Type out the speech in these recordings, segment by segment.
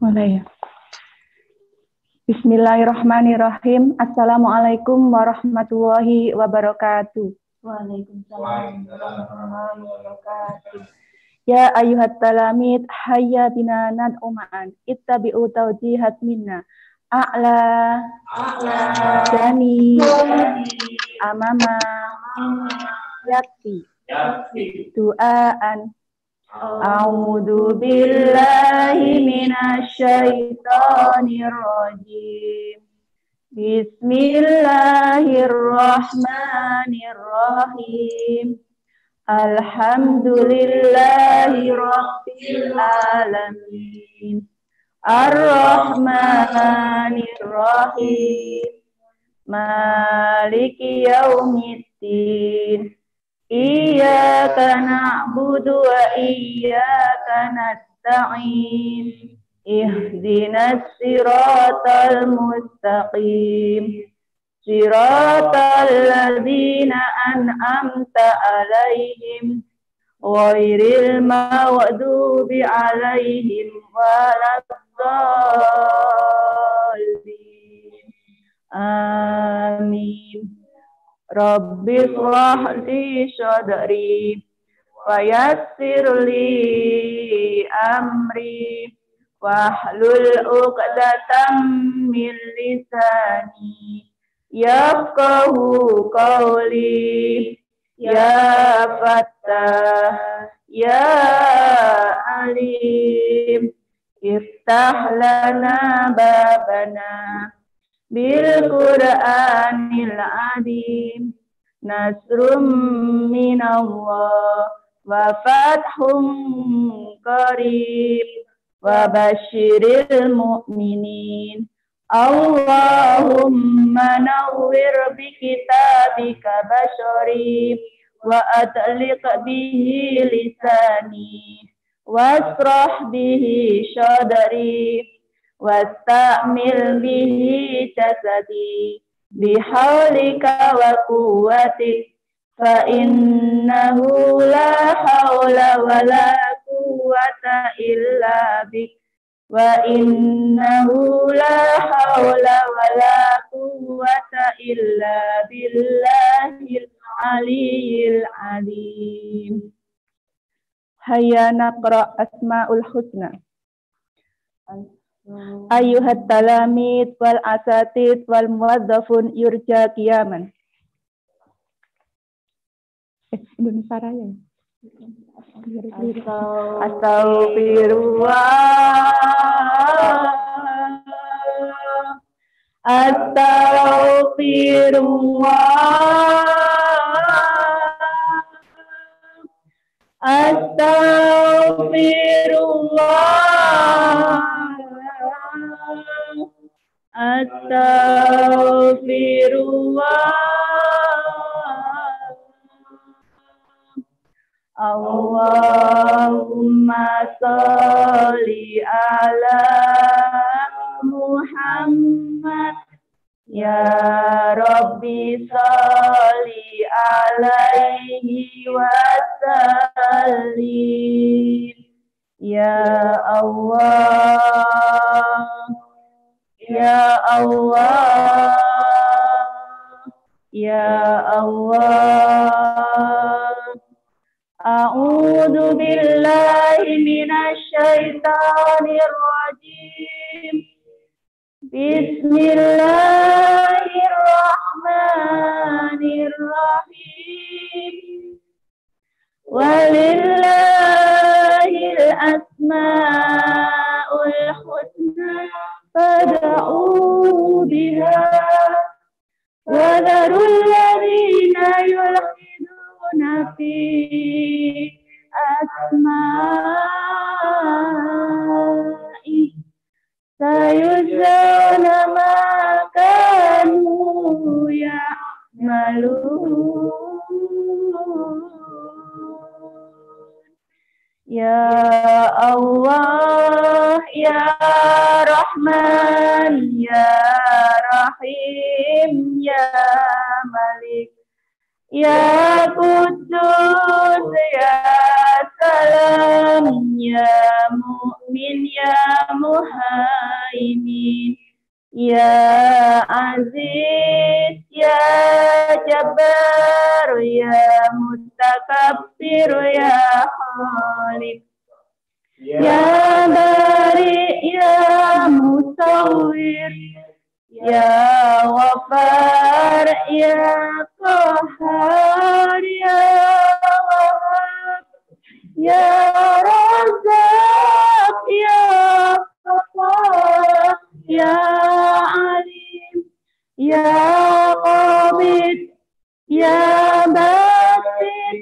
Mulai ya. Bismillahirrahmanirrahim. Assalamualaikum warahmatullahi wabarakatuh. Waalaikumsalam warahmatullahi wabarakatuh. Ya ayyuhat talamid hayya bina nad'uman ittabi'u tawjihat minna a'la jani amama yakfi du'aan a'udzu billahi minasyaitonir rajim. Bismillahirrahmanirrahim. Alhamdulillahi rabbil alamin. Ar-Rahmanir Rahim. Maliki yaumiddin. Iyyaka na'budu wa iyyaka nasta'in. Ihdinas siratal mustaqim. Siratal ladzina an'amta 'alaihim ghairil maghdubi 'alaihim waladdallin. Amin. Rabbi shrah li sadri wa yassir li amri wahlul 'uqdatam min lisani yafqahu qawli. Ya Fattah ya Alim iftah lana babana bil Qur'anil azim. Nasrum minallah wa fathum qarib wa basyiril mu'minin. Allahumma nawwir bi kitabika basyari wa atliq bihi lisani wasrah bihi sadri wastamil bihi jasadi bihaulika wa quwwatik fa innahu la hawla wa la quwwata illa bik wa innahu la hawla wa la quwwata illa billahil aliyyil azim. Hayya naqra asmaul husna. Ayyuhat talamid wal asatid wal muwazzafun yurja qiyaman. Indonesia Raya. Astaghfirullah. Allahumma sholli ala Muhammad. Ya Rabbi sholli alaihi wa sallim. Ya Allah, ya Allah, ya Allah. A'udzu billahi minasy syaithanir rajim. Bismillahirrahmanirrahim. Walillahil asmaul husna fad'uhu biha wa dharul ladzina yulhiduna fi asma'i sayujzauna ma kanu ya'malun. Ya Allah, ya Rahman, ya Rahim, ya Malik, ya Qudus, ya Salam, ya Mu'min, ya muhaimin, ya aziz, ya jabbar, ya mutakabbir, ya khaliq, ya bari, ya musawwir, ya ghaffar, ya qahhar, ya wahhab, ya razzaq, ya fattah, ya alim, ya qabid, ya basit,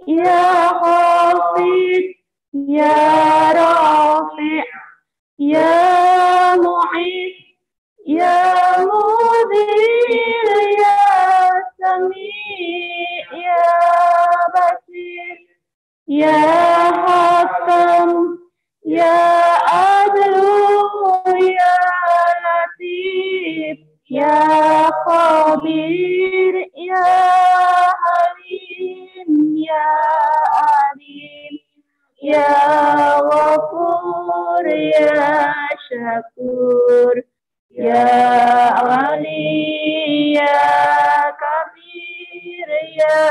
ya khafid, ya rafi', ya mu'id, ya mudhir, ya sami', ya basir, ya hakam, ya adlu, ya latif, ya khabir, ya halim, ya alim, ya ghafur, ya syakur, ya wali, ya kabir, ya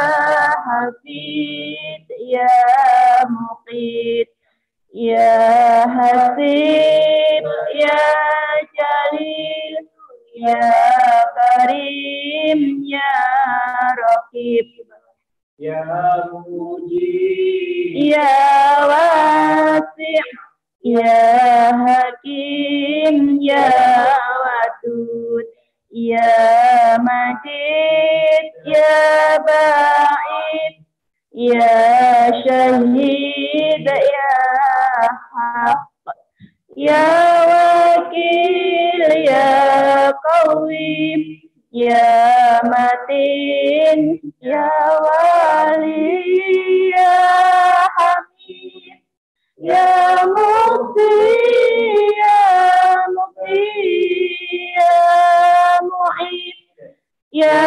hafid, ya muqit, ya hasib, ya jalil, ya karim, ya raqib, ya mujib, ya wasi', ya hakim, ya wadud, ya majid, ya ba'id, ya syahid, ya haq, ya wakil, ya qawim, ya matin, ya wali, ya hamid, ya mukti, ya mukti, ya mu'id, ya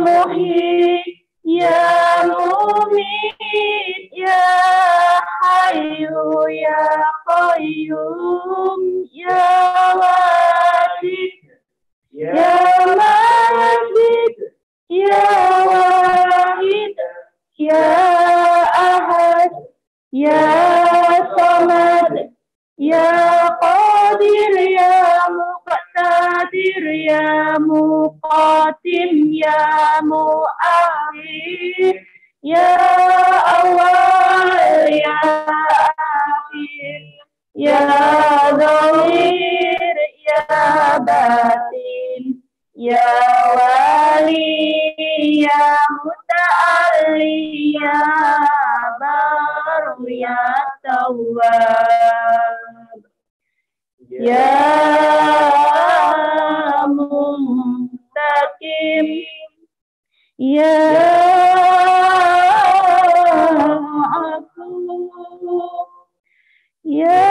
muhid, ya mumit, ya hayyu, ya qayyum, ya wajid, ya majid, ya wahid, ya ahad, ya samad, ya qadir, ya muqtadir, ya muqatim, ya mu'akhir, ya awal, ya akhir, ya zahir, ya batin, ya wali, ya muta'alli, ya bar, ya tawwab, ya muntakim, ya afu, ya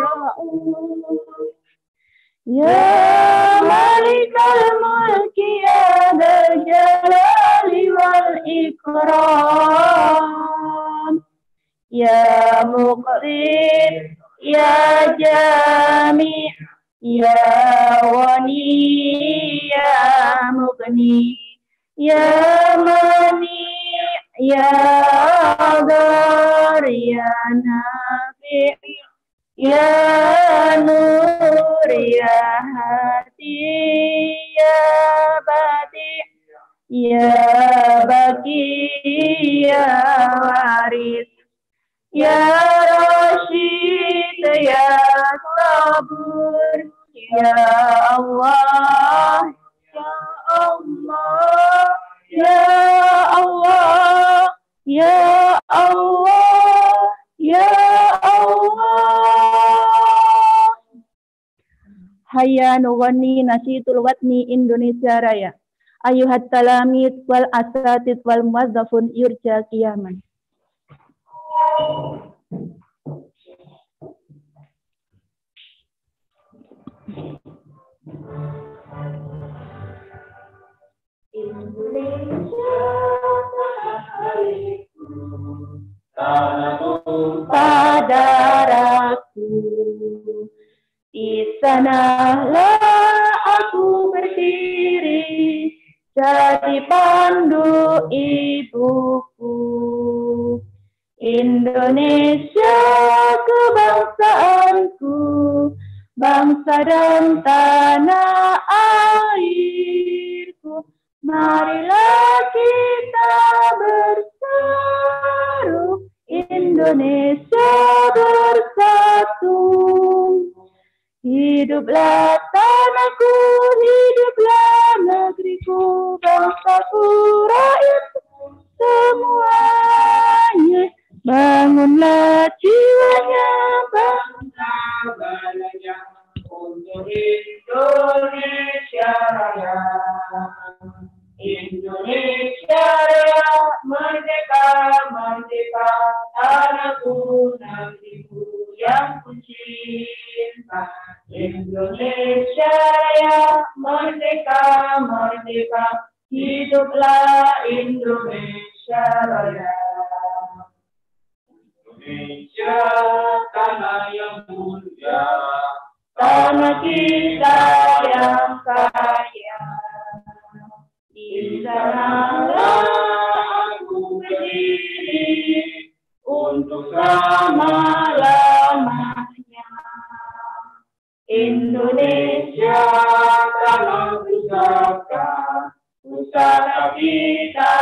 ra'uf, ya malikal mulki, ya dzal jalali wal ikram, ya muqrid, ya jami', ya ghani, ya mughni, ya mani, ya dar, ya nafi', ya nur, ya hadi, ya badi, ya baki, ya waris, ya Rashid, ya Sabur, ya Allah, ya Allah, ya Allah, ya Allah, ya Allah. Hayya nughani nasitul watni Indonesia Raya. Ayuhat talamid wal asatid wal muwazzafun yurja qiyaman. Indonesia tanahku, saudaraku. Di sanalah aku berdiri, jadi pandu ibuku. Indonesia kebangsaanku, bangsa dan tanah airku. Marilah kita berseru, Indonesia bersatu. Hiduplah tanahku, hiduplah negeriku, bangsaku, rakyatku semuanya. Bangunlah jiwanya, bangsa balanya, untuk Indonesia Raya. Indonesia Raya, merdeka, merdeka, tanahku, negeriku yang ku cinta. Indonesia Raya, merdeka, merdeka, hiduplah Indonesia Raya. Indonesia, tanah yang mulia, tanah kita yang kaya. Di sanalah aku berdiri untuk selama-lamanya. Indonesia, tanah pusaka, pusaka kita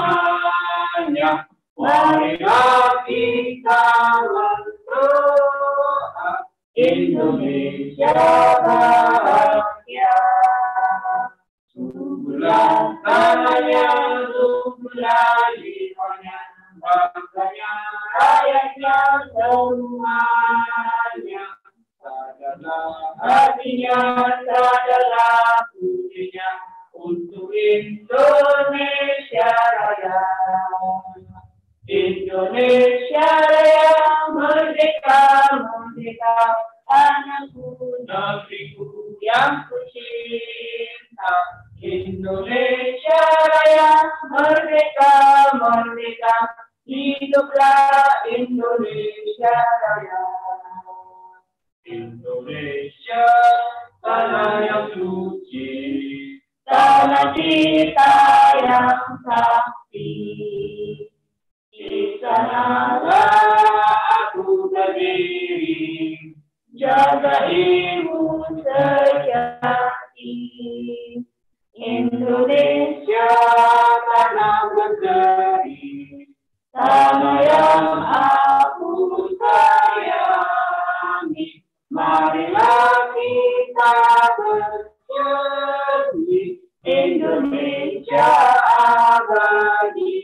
semuanya. Marilah kita berdoa, Indonesia bahagia. Suburlah tanahnya, suburlah jiwanya, bangsanya, rakyatnya semuanya. Sadarlah hatinya, sadarlah pujinya, untuk Indonesia Raya. Indonesia Raya, merdeka, merdeka, tanahku, negeriku yang ku cinta. Indonesia Raya, merdeka, merdeka, hiduplah Indonesia Raya. Indonesia, tanah yang suci, tanah kita yang sakti. Di sanalah aku berdiri, jaga ibu sejati. Indonesia, tanah berseri, tanah yang aku sayangi. Marilah kita bernyanyi, Indonesia abadi.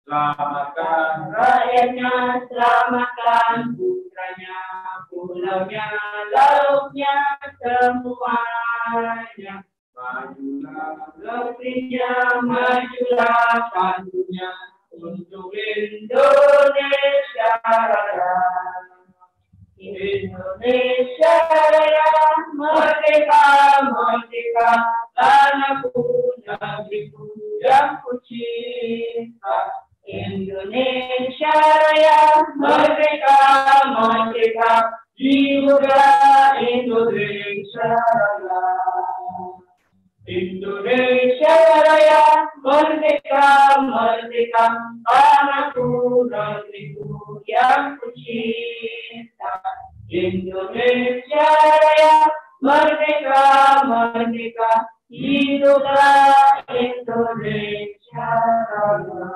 Selamatkan rakyatnya, selamatkan putranya, pulaunya, lautnya, semuanya. Majulah negerinya, majulah pandunya, untuk Indonesia Raya. Indonesia Raya, merdeka, merdeka, tanahku, negeriku yang ku cinta. Indonesia Raya, merdeka, merdeka, hiduplah Indonesia Raya. Indonesia Raya, merdeka, merdeka, tanahku, negeriku yang ku cinta. Indonesia Raya, merdeka, merdeka, hiduplah Indonesia Raya.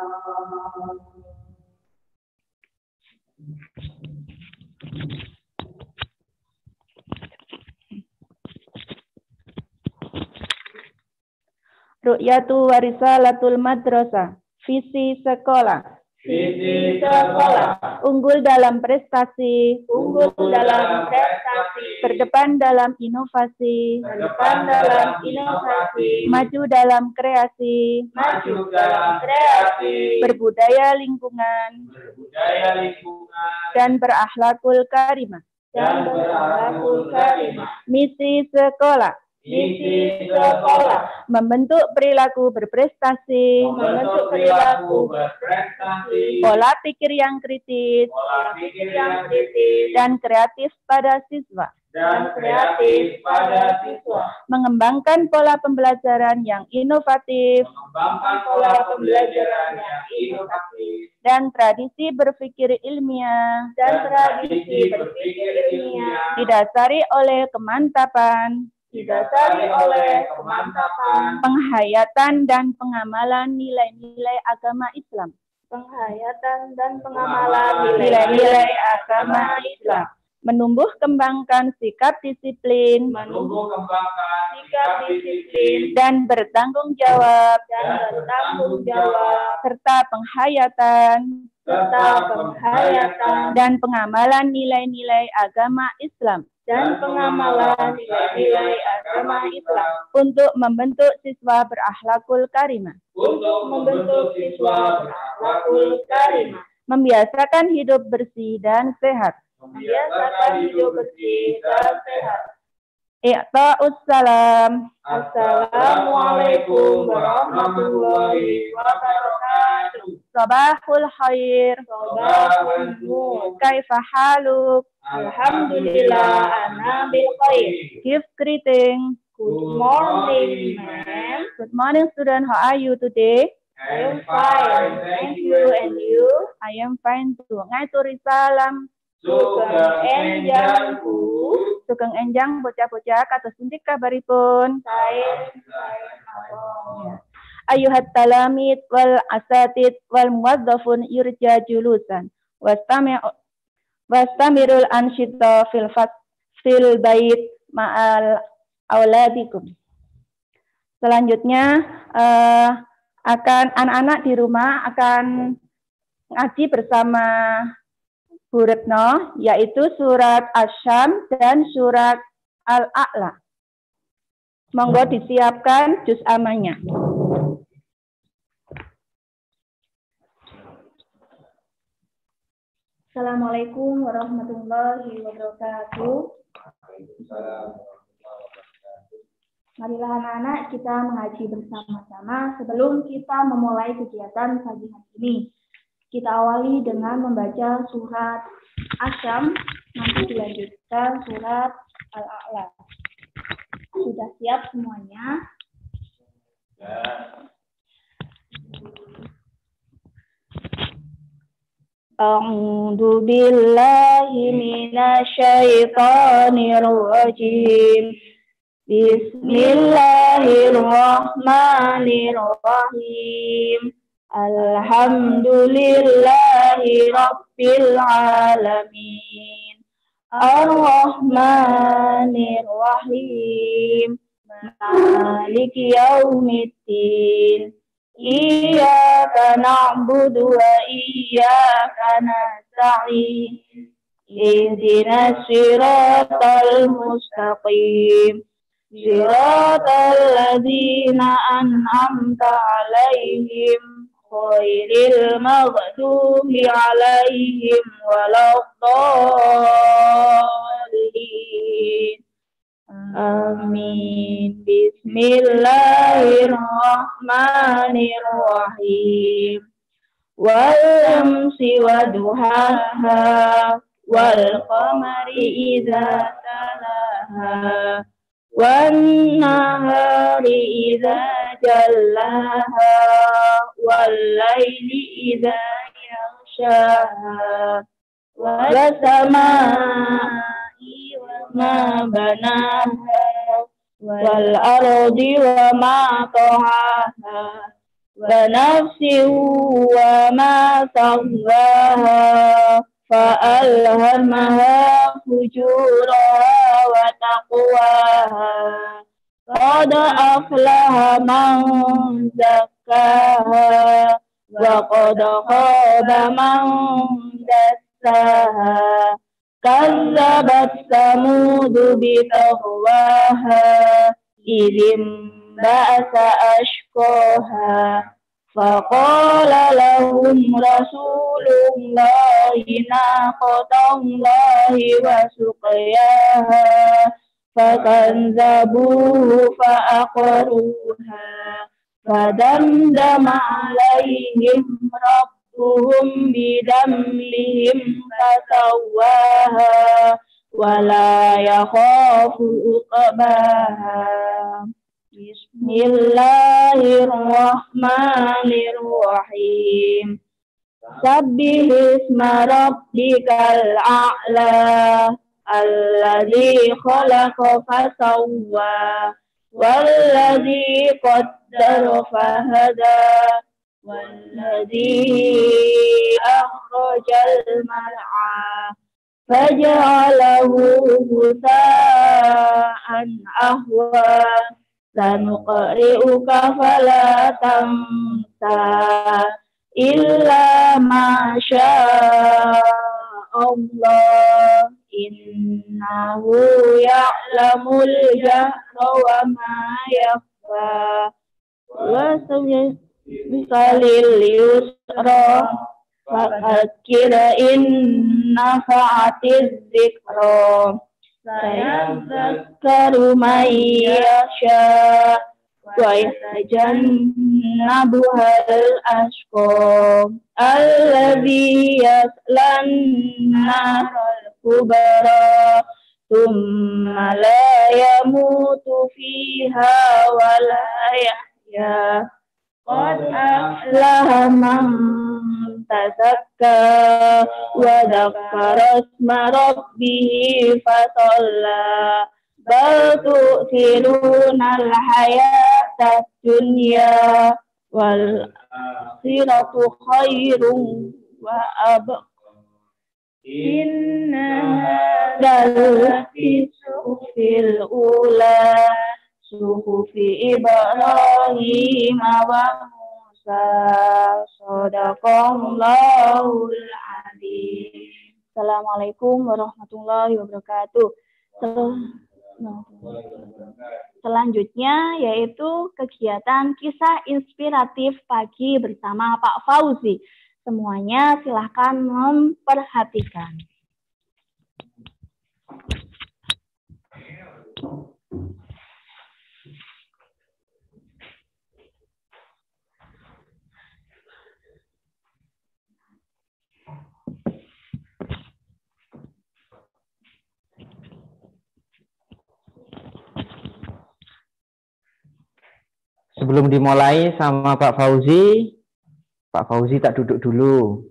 Ru'yatu warisalatul madrasah, visi sekolah. Visi sekolah. Unggul dalam prestasi, Unggul dalam prestasi. berdepan dalam inovasi, Berdepan dalam inovasi. maju dalam kreasi, Maju dalam kreasi. berbudaya lingkungan, Berbudaya lingkungan. dan berakhlakul karimah. Dan berakhlakul karimah. Misi sekolah. misi sekolah, membentuk perilaku berprestasi, membentuk perilaku berprestasi, pola pikir yang kritis, pola pikir yang kritis, dan kreatif pada siswa, dan kreatif pada siswa, mengembangkan pola pembelajaran yang inovatif, mengembangkan pola pembelajaran yang inovatif, dan tradisi berpikir ilmiah, didasari oleh kemantapan, penghayatan dan pengamalan nilai-nilai agama Islam, nilai-nilai agama Islam, menumbuh kembangkan sikap disiplin, dan bertanggung jawab, serta penghayatan dan pengamalan nilai-nilai agama Islam, untuk membentuk siswa berakhlakul karimah, membiasakan hidup bersih dan sehat. Iqta'us salam. Assalamualaikum warahmatullahi wabarakatuh. Sabahul khair. Sabahul nur. Kaifa haluk? Alhamdulillah, ana bil khair. Give greeting. Good morning, ma'am. Good morning, student. How are you today? I am fine, thank you, and you? I am fine too. Ngaituri salam. Sugeng enjangku. Sugeng enjang bocah-bocah kados pundi kabaripun? Saya Ayuhat talamid wal asatid wal muwazzafun yurja julusan. Wastamirul ansyita fil bait ma'al auladikum. Selanjutnya akan anak-anak di rumah akan ngaji bersama Bu Retno, yaitu surat Asy-Syams dan surat Al-A'la. Monggo disiapkan juz amanya. Assalamualaikum warahmatullahi wabarakatuh. Marilah anak-anak kita mengaji bersama-sama sebelum kita memulai kegiatan pagi hari ini. Kita awali dengan membaca surat Asy-Syams, nanti dilanjutkan surat Al-A'la. Sudah siap semuanya? Ya. A'udzu billahi minasyaitonir rajim. Bismillahirrahmanirrahim. Alhamdulillahi rabbil alamin. Ar-Rahmanir Rahim. Maliki yaumiddin. Iyyaka na'budu wa iyyaka nasta'in. Ihdinas siratal mustaqim. Siratal ladzina an'amta 'alaihim ghairil maghdubi 'alaihim waladdallin. Amin. Bismillahirrahmanirrahim. Wal shamsi wa duhaha wal qamari idza talaha wan nahari idza jallaha wal laili idza yaghshaha was samaa'i wa ma banaha wal ardi wa ma tahaha wa nafsin wa ma sawwaha fa'alhamaha fujuraha wa taqwaha qad aflaha man zakkaha wa qad khaba man dassaha kazzabat samudu bitaghwaha idzim ba'sa ashqaha faqala lahum rasulullahi naqatallahi wa suqyaha فكذبوه فأقروها فدمدم عليهم ربهم بذنبهم فسواها ولا يخاف عقباها بسم الله الرحمن الرحيم سبح اسم ربك الأعلى الذي خلق فسوى والذي قدر فهدى والذي أخرج المرعى فجعله غثاء أحوى سنقرئك فلا تنسى إلا ما شاء الله إنه يعلم الجهر وما يخفى وسيسرك لليسرى فذكر إن نفعت الذكرى سيذكر من يشاء ويتجنبها الأشقى الذي يصلى النار الكبرى ثم لا يموت فيها ولا يحيا قد أفلح من تزكى وذكر اسم ربه فصلى بل تؤثرون الحياة الدنيا والآخرة خير وأبقى إن هذا لفي الصحف الأولى صحف إبراهيم وموسى صدق الله العظيم. Assalamualaikum warahmatullahi wabarakatuh. Selanjutnya yaitu kegiatan kisah inspiratif pagi bersama Pak Fauzi. Semuanya silahkan memperhatikan. Sebelum dimulai sama Pak Fauzi tak duduk dulu.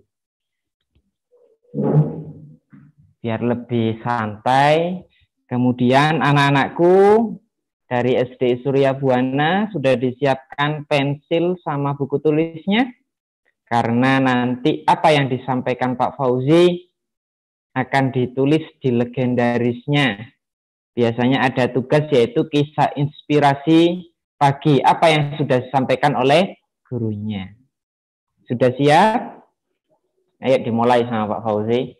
Biar lebih santai. Kemudian anak-anakku dari SD Surya Buana sudah disiapkan pensil sama buku tulisnya. Karena nanti apa yang disampaikan Pak Fauzi akan ditulis di legendarisnya. Biasanya ada tugas yaitu kisah inspirasi pagi, apa yang sudah disampaikan oleh gurunya. Sudah siap? Ayo dimulai sama Pak Fauzi.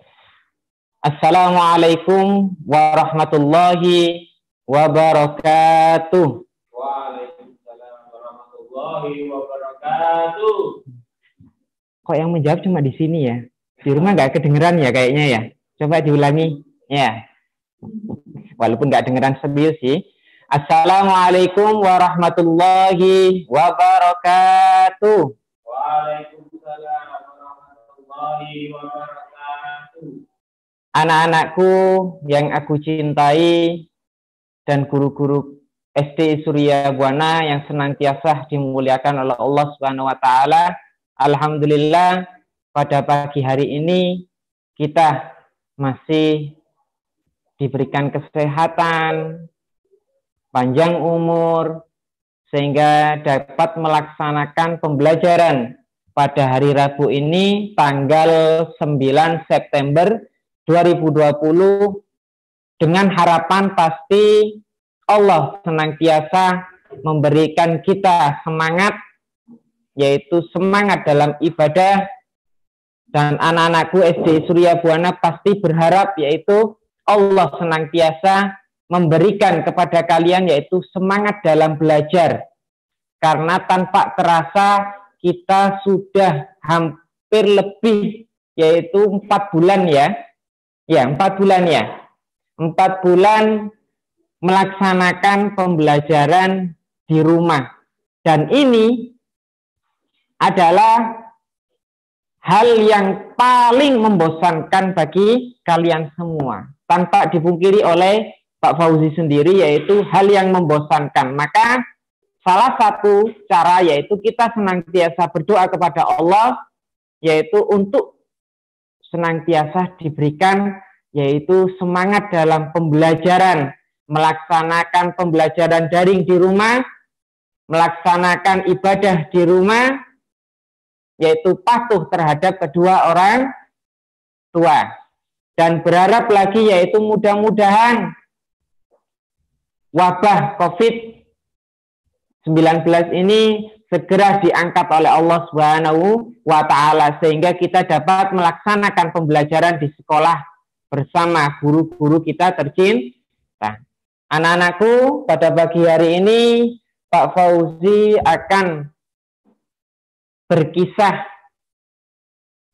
Assalamualaikum warahmatullahi wabarakatuh. Waalaikumsalam warahmatullahi wabarakatuh. Kok yang menjawab cuma di sini ya? Di rumah nggak kedengeran ya kayaknya ya? Coba diulangi. Ya. Walaupun nggak dengeran serius sih. Assalamualaikum warahmatullahi wabarakatuh. Waalaikumsalam warahmatullahi wabarakatuh. Anak-anakku yang aku cintai dan guru-guru SD Surya Buana yang senantiasa dimuliakan oleh Allah Subhanahu wa taala. Alhamdulillah pada pagi hari ini kita masih diberikan kesehatan, panjang umur, sehingga dapat melaksanakan pembelajaran pada hari Rabu ini tanggal 9 September 2020 dengan harapan pasti Allah senantiasa memberikan kita semangat, yaitu semangat dalam ibadah, dan anak-anakku SD Surya Buana pasti berharap yaitu Allah senantiasa memberikan kepada kalian yaitu semangat dalam belajar. Karena tanpa terasa kita sudah hampir lebih yaitu 4 bulan ya. Ya, 4 bulan ya. 4 bulan melaksanakan pembelajaran di rumah. Dan ini adalah hal yang paling membosankan bagi kalian semua. Tanpa dipungkiri oleh Pak Fauzi sendiri, yaitu hal yang membosankan. Maka salah satu cara yaitu kita senantiasa berdoa kepada Allah, yaitu untuk senantiasa diberikan yaitu semangat dalam pembelajaran, melaksanakan pembelajaran daring di rumah, melaksanakan ibadah di rumah, yaitu patuh terhadap kedua orang tua. Dan berharap lagi yaitu mudah-mudahan wabah COVID-19 ini segera diangkat oleh Allah Subhanahu wa Ta'ala, sehingga kita dapat melaksanakan pembelajaran di sekolah bersama guru-guru kita tercinta. Anak-anakku, pada pagi hari ini Pak Fauzi akan berkisah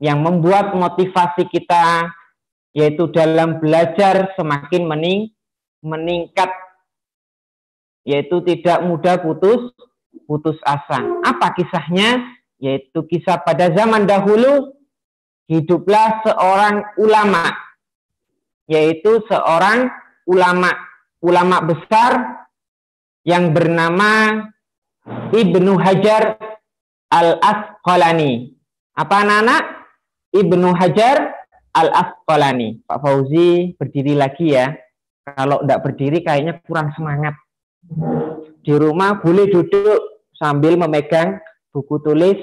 yang membuat motivasi kita yaitu dalam belajar semakin meningkat, yaitu tidak mudah putus asa. Apa kisahnya? Yaitu kisah pada zaman dahulu hiduplah seorang ulama, yaitu seorang ulama besar yang bernama Ibnu Hajar Al-Asqalani. Apa anak-anak? Ibnu Hajar Al-Asqalani. Pak Fauzi berdiri lagi ya. Kalau tidak berdiri kayaknya kurang semangat. Di rumah boleh duduk sambil memegang buku tulis,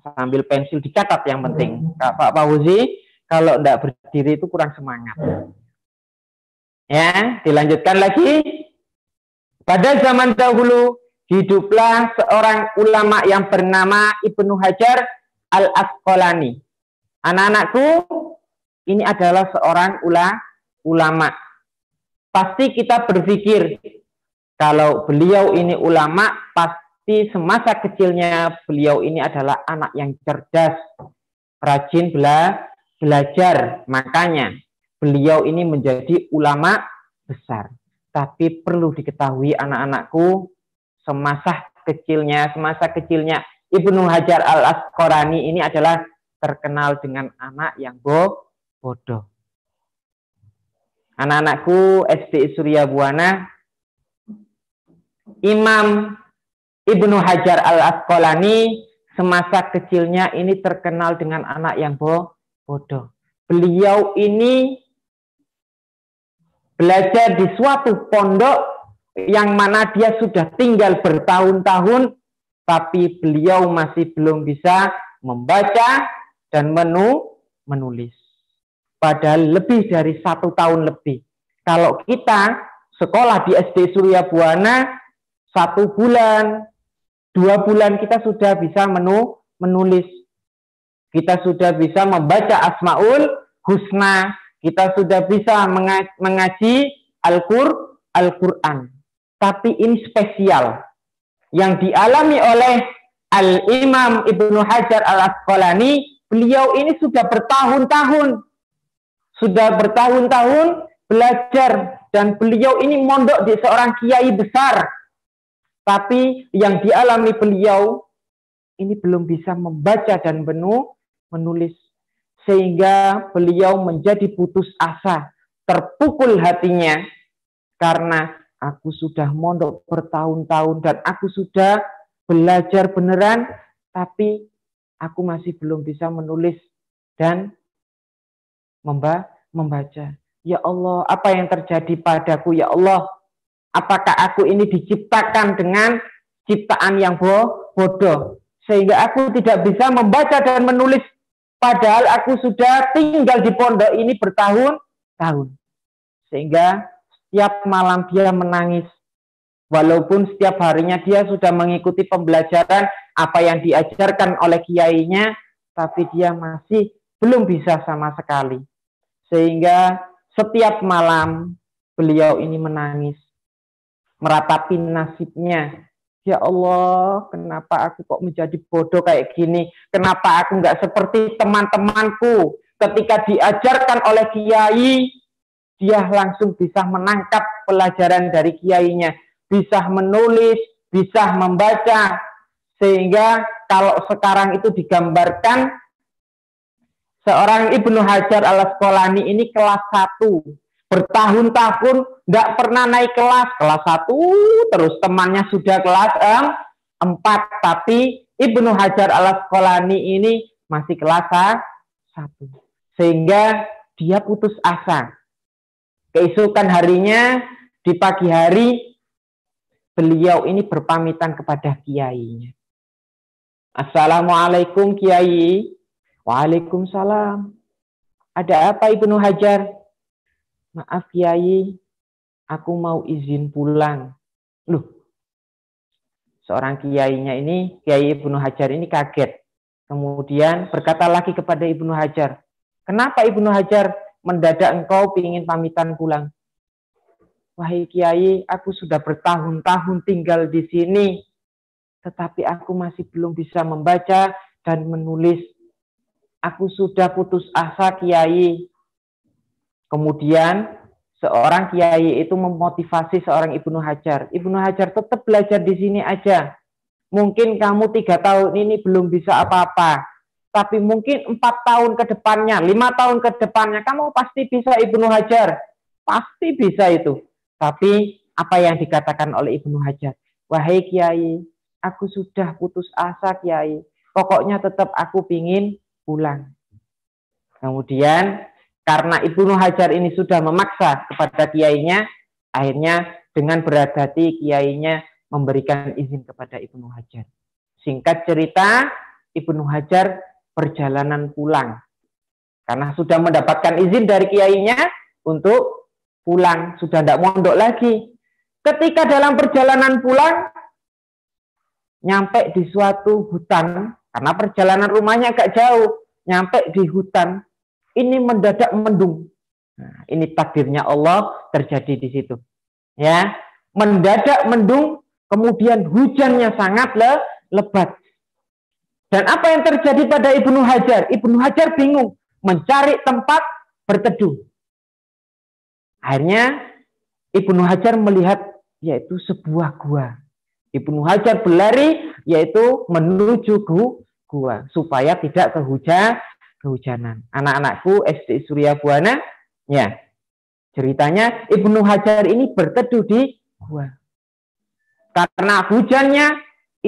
sambil pensil dicatat yang penting. Pak Fauzi kalau tidak berdiri itu kurang semangat. Ya, dilanjutkan lagi. Pada zaman dahulu hiduplah seorang ulama yang bernama Ibnu Hajar Al-Asqalani. Anak-anakku, ini adalah seorang ulama. Pasti kita berpikir, kalau beliau ini ulama, pasti semasa kecilnya beliau ini adalah anak yang cerdas, rajin belajar. Makanya beliau ini menjadi ulama besar. Tapi perlu diketahui anak-anakku, semasa kecilnya Ibnu Hajar Al-Asqalani ini adalah terkenal dengan anak yang bodoh. Anak-anakku SD Surya Buana, Imam Ibnu Hajar Al-Asqalani semasa kecilnya ini terkenal dengan anak yang bodoh. Beliau ini belajar di suatu pondok yang mana dia sudah tinggal bertahun-tahun, tapi beliau masih belum bisa membaca dan menulis. Padahal lebih dari 1 tahun lebih. Kalau kita sekolah di SD Surya Buana 1 bulan, 2 bulan kita sudah bisa menulis. Kita sudah bisa membaca Asmaul Husna. Kita sudah bisa mengaji Al-Quran. Tapi ini spesial. Yang dialami oleh Al-Imam Ibnu Hajar Al-Asqalani, beliau ini sudah bertahun-tahun. Belajar. Dan beliau ini mondok di seorang kiai besar. Tapi yang dialami beliau, ini belum bisa membaca dan menulis. Sehingga beliau menjadi putus asa, terpukul hatinya, karena aku sudah mondok bertahun-tahun dan aku sudah belajar beneran, tapi aku masih belum bisa menulis dan membaca. Ya Allah, apa yang terjadi padaku ya Allah? Apakah aku ini diciptakan dengan ciptaan yang bodoh, sehingga aku tidak bisa membaca dan menulis? Padahal aku sudah tinggal di pondok ini bertahun-tahun. Sehingga setiap malam dia menangis. Walaupun setiap harinya dia sudah mengikuti pembelajaran apa yang diajarkan oleh kiainya, tapi dia masih belum bisa sama sekali. Sehingga setiap malam beliau ini menangis, meratapi nasibnya. Ya Allah, kenapa aku kok menjadi bodoh kayak gini? Kenapa aku nggak seperti teman-temanku ketika diajarkan oleh kiai, dia langsung bisa menangkap pelajaran dari kiainya, bisa menulis, bisa membaca, sehingga kalau sekarang itu digambarkan seorang Ibnu Hajar al-Asqalani ini kelas 1, bertahun-tahun nggak pernah naik kelas 1 terus, temannya sudah kelas 4, tapi Ibnu Hajar al-Asqalani ini masih kelas 1, sehingga dia putus asa. Keesokan harinya di pagi hari beliau ini berpamitan kepada kiainya. Assalamualaikum Kiai. Waalaikumsalam. Ada apa Ibnu Hajar? Maaf Kiai, aku mau izin pulang. Loh, seorang kiainya ini, Kiai Ibnu Hajar ini kaget. Kemudian berkata lagi kepada Ibnu Hajar, kenapa Ibnu Hajar mendadak engkau ingin pamitan pulang? Wahai Kiai, aku sudah bertahun-tahun tinggal di sini, tetapi aku masih belum bisa membaca dan menulis. Aku sudah putus asa Kiai. Kemudian seorang kiai itu memotivasi seorang Ibnu Hajar. Ibnu Hajar tetap belajar di sini aja. Mungkin kamu 3 tahun ini belum bisa apa-apa, tapi mungkin 4 tahun ke depannya, 5 tahun ke depannya, kamu pasti bisa Ibnu Hajar. Pasti bisa itu. Tapi apa yang dikatakan oleh Ibnu Hajar? Wahai Kiai, aku sudah putus asa Kiai. Pokoknya tetap aku pingin pulang. Kemudian karena Ibnu Hajar ini sudah memaksa kepada kiainya, akhirnya dengan berat hati kiainya memberikan izin kepada Ibnu Hajar. Singkat cerita, Ibnu Hajar perjalanan pulang. Karena sudah mendapatkan izin dari kiainya untuk pulang, sudah tidak mondok lagi. Ketika dalam perjalanan pulang, nyampe di suatu hutan, karena perjalanan rumahnya agak jauh, nyampe di hutan, ini mendadak mendung. Nah, ini takdirnya Allah terjadi di situ. Ya, mendadak mendung, kemudian hujannya sangat lebat. Dan apa yang terjadi pada Ibnu Hajar? Ibnu Hajar bingung mencari tempat berteduh. Akhirnya Ibnu Hajar melihat yaitu sebuah gua. Ibnu Hajar berlari yaitu menuju gua supaya tidak kehujanan. Anak-anakku SD Surya Buana, ya, ceritanya Ibnu Hajar ini berteduh di gua. Karena hujannya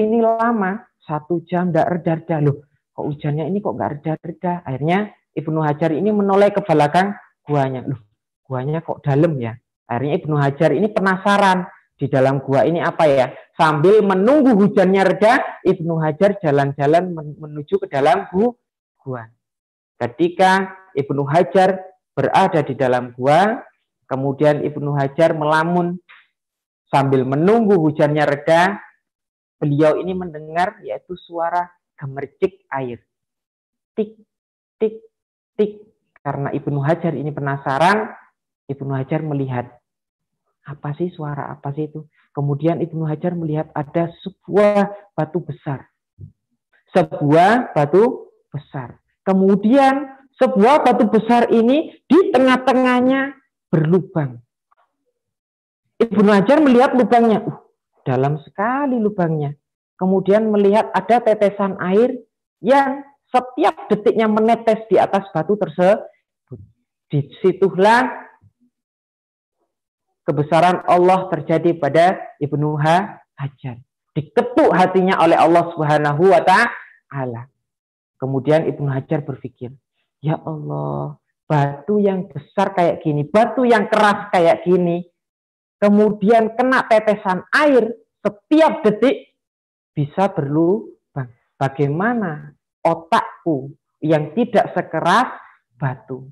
ini lama, 1 jam tidak reda-reda. Loh, kok hujannya ini kok nggak reda-reda? Akhirnya Ibnu Hajar ini menoleh ke belakang guanya. Loh, guanya kok dalam ya? Akhirnya Ibnu Hajar ini penasaran, di dalam gua ini apa ya? Sambil menunggu hujannya reda, Ibnu Hajar jalan-jalan menuju ke dalam gua. Ketika Ibnu Hajar berada di dalam gua, kemudian Ibnu Hajar melamun sambil menunggu hujannya reda, beliau ini mendengar yaitu suara gemercik air. Tik, tik, tik. Karena Ibnu Hajar ini penasaran, Ibnu Hajar melihat, apa sih suara apa sih itu? Kemudian Ibnu Hajar melihat ada sebuah batu besar. Sebuah batu besar. Kemudian sebuah batu besar ini di tengah-tengahnya berlubang. Ibnu Hajar melihat lubangnya. Dalam sekali lubangnya. Kemudian melihat ada tetesan air yang setiap detiknya menetes di atas batu tersebut. Disitulah kebesaran Allah terjadi pada Ibnu Hajar. Diketuk hatinya oleh Allah Subhanahu wa Ta'ala. Kemudian Ibnu Hajar berpikir, ya Allah, batu yang besar kayak gini, batu yang keras kayak gini, kemudian kena tetesan air setiap detik bisa berlubang. Bagaimana otakku yang tidak sekeras batu?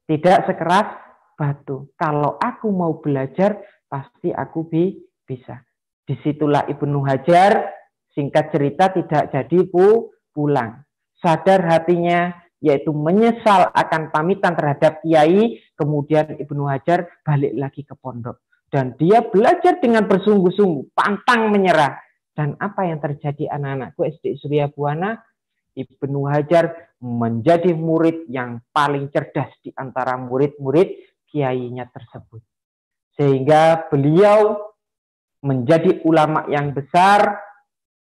Tidak sekeras batu. Kalau aku mau belajar, pasti aku bisa. Disitulah Ibnu Hajar, singkat cerita, tidak jadi pulang. Sadar hatinya, yaitu menyesal akan pamitan terhadap kiai, kemudian Ibnu Hajar balik lagi ke pondok. Dan dia belajar dengan bersungguh-sungguh, pantang menyerah. Dan apa yang terjadi anak-anakku SD Surya Buana? Ibnu Hajar menjadi murid yang paling cerdas di antara murid-murid kiainya tersebut. Sehingga beliau menjadi ulama yang besar,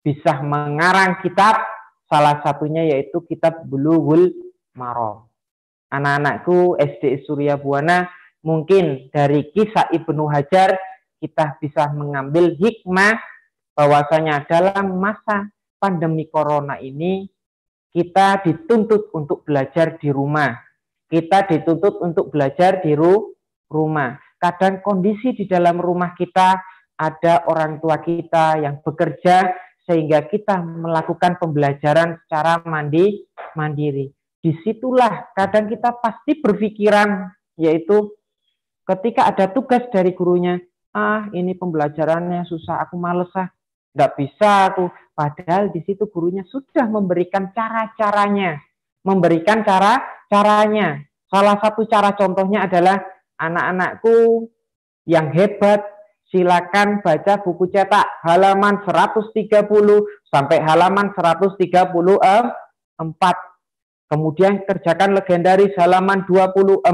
bisa mengarang kitab, salah satunya yaitu kitab Bulughul Maram. Anak-anakku SD Surya Buana, mungkin dari kisah Ibnu Hajar kita bisa mengambil hikmah bahwasanya dalam masa pandemi corona ini kita dituntut untuk belajar di rumah. Kita dituntut untuk belajar di rumah. Kadang kondisi di dalam rumah kita ada orang tua kita yang bekerja sehingga kita melakukan pembelajaran secara mandiri. Disitulah kadang kita pasti berpikiran, yaitu ketika ada tugas dari gurunya, ini pembelajarannya susah, aku males nggak bisa aku. Padahal di situ gurunya sudah memberikan cara-caranya, Salah satu cara contohnya adalah, anak-anakku yang hebat, silakan baca buku cetak halaman 130 sampai halaman 134. Kemudian kerjakan legendaris halaman 24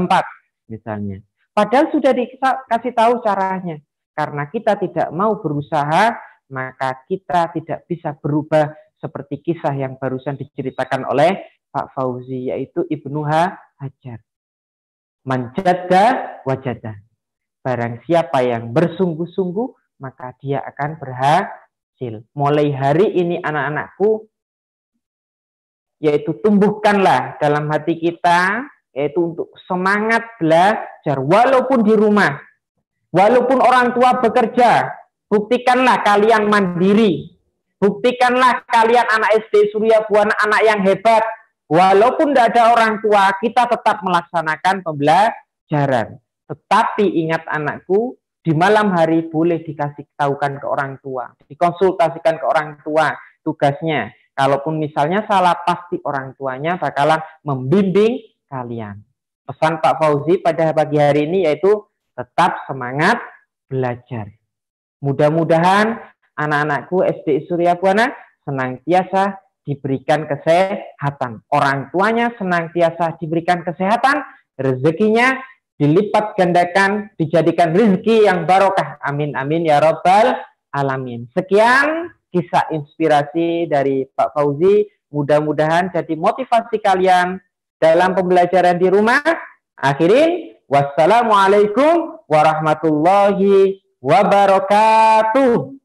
misalnya. Padahal sudah dikasih tahu caranya. Karena kita tidak mau berusaha, maka kita tidak bisa berubah seperti kisah yang barusan diceritakan oleh Pak Fauzi, yaitu Ibnu Hajar. Man jadda wajada. Barang siapa yang bersungguh-sungguh, maka dia akan berhasil. Mulai hari ini anak-anakku, yaitu tumbuhkanlah dalam hati kita, yaitu untuk semangat belajar, walaupun di rumah, walaupun orang tua bekerja. Buktikanlah kalian mandiri. Buktikanlah kalian anak SD Surya Buana, anak yang hebat. Walaupun tidak ada orang tua, kita tetap melaksanakan pembelajaran. Tetapi ingat anakku, di malam hari boleh dikasih tahukan ke orang tua. Dikonsultasikan ke orang tua tugasnya. Kalaupun misalnya salah, pasti orang tuanya bakalan membimbing kalian. Pesan Pak Fauzi pada pagi hari ini yaitu tetap semangat belajar. Mudah-mudahan anak-anakku SD Surya Buana senantiasa diberikan kesehatan. Orang tuanya senantiasa diberikan kesehatan, rezekinya dilipat gandakan, dijadikan rezeki yang barokah. Amin, amin, ya Rabbal Alamin. Sekian kisah inspirasi dari Pak Fauzi. Mudah-mudahan jadi motivasi kalian dalam pembelajaran di rumah. Akhirin, wassalamualaikum warahmatullahi wabarakatuh.